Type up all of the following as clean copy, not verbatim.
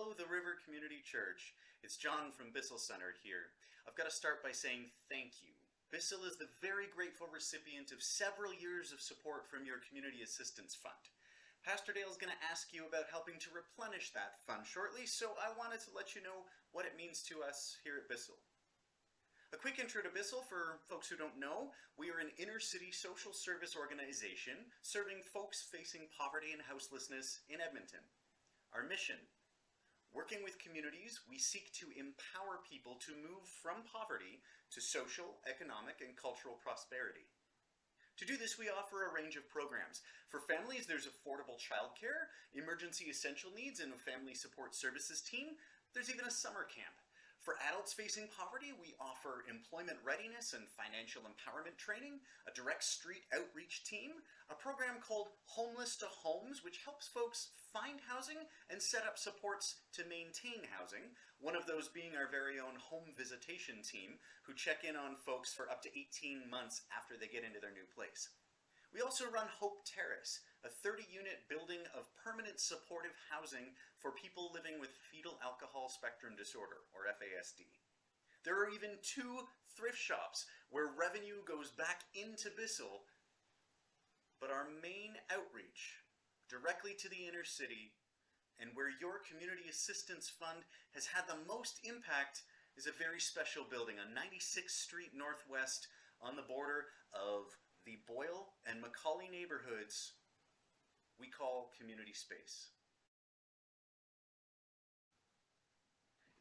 Follow the River Community Church. It's John from Bissell Center here. I've got to start by saying thank you. Bissell is the very grateful recipient of several years of support from your Community Assistance Fund. Pastor Dale is going to ask you about helping to replenish that fund shortly, so I wanted to let you know what it means to us here at Bissell. A quick intro to Bissell for folks who don't know. We are an inner-city social service organization serving folks facing poverty and houselessness in Edmonton. Our mission: working with communities, we seek to empower people to move from poverty to social, economic, and cultural prosperity. To do this, we offer a range of programs. For families, there's affordable childcare, emergency essential needs, and a family support services team. There's even a summer camp. For adults facing poverty, we offer employment readiness and financial empowerment training, a direct street outreach team, a program called Homeless to Homes, which helps folks find housing and set up supports to maintain housing, one of those being our very own home visitation team, who check in on folks for up to 18 months after they get into their new place. We also run Hope Terrace, a 30-unit building of permanent supportive housing for people living with fetal alcohol spectrum disorder, or FASD. There are even 2 thrift shops where revenue goes back into Bissell, but our main outreach directly to the inner city and where your Community Assistance Fund has had the most impact is a very special building on 96th Street Northwest on the border of the Boyle and Macaulay neighborhoods we call Community Space.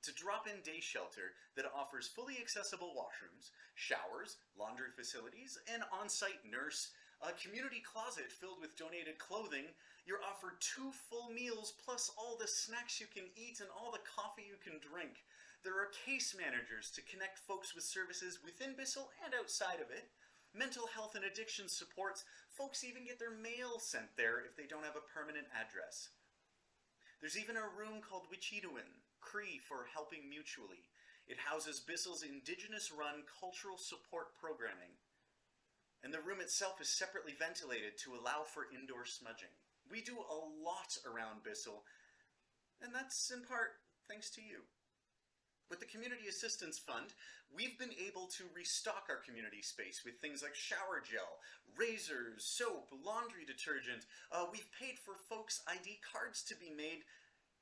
It's a drop-in day shelter that offers fully accessible washrooms, showers, laundry facilities, an on-site nurse, a community closet filled with donated clothing. You're offered 2 full meals plus all the snacks you can eat and all the coffee you can drink. There are case managers to connect folks with services within Bissell and outside of it. Mental health and addiction supports. Folks even get their mail sent there if they don't have a permanent address. There's even a room called Wichidawin, Cree for Helping Mutually. It houses Bissell's Indigenous-run cultural support programming. And the room itself is separately ventilated to allow for indoor smudging. We do a lot around Bissell, and that's in part thanks to you. With the Community Assistance Fund, we've been able to restock our community space with things like shower gel, razors, soap, laundry detergent. We've paid for folks' ID cards to be made,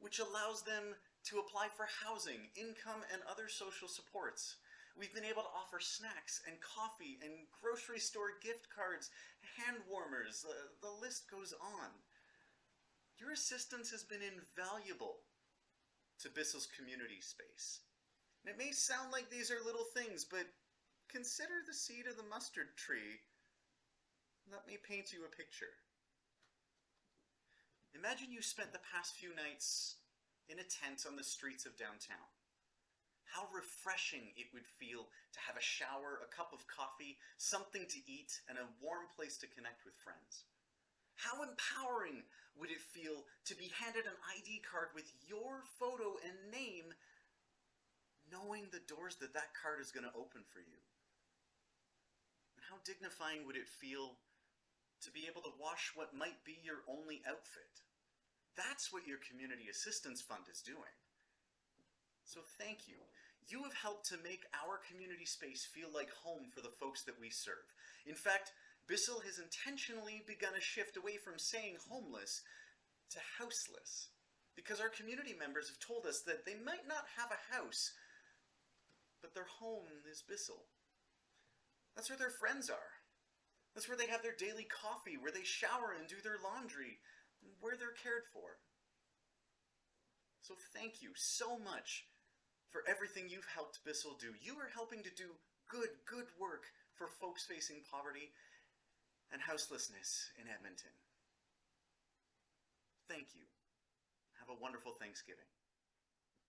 which allows them to apply for housing, income, and other social supports. We've been able to offer snacks and coffee and grocery store gift cards, hand warmers, the list goes on. Your assistance has been invaluable to Bissell's community space. And it may sound like these are little things, but consider the seed of the mustard tree. Let me paint you a picture. Imagine you spent the past few nights in a tent on the streets of downtown. How refreshing it would feel to have a shower, a cup of coffee, something to eat, and a warm place to connect with friends. How empowering would it feel to be handed an ID card with your photo and name, knowing the doors that card is going to open for you? And how dignifying would it feel to be able to wash what might be your only outfit? That's what your Community Assistance Fund is doing. So thank you. You have helped to make our community space feel like home for the folks that we serve. In fact, Bissell has intentionally begun a shift away from saying homeless to houseless, because our community members have told us that they might not have a house, but their home is Bissell. That's where their friends are. That's where they have their daily coffee, where they shower and do their laundry, and where they're cared for. So thank you so much for everything you've helped Bissell do. You are helping to do good work for folks facing poverty and houselessness in Edmonton. Thank you. Have a wonderful Thanksgiving.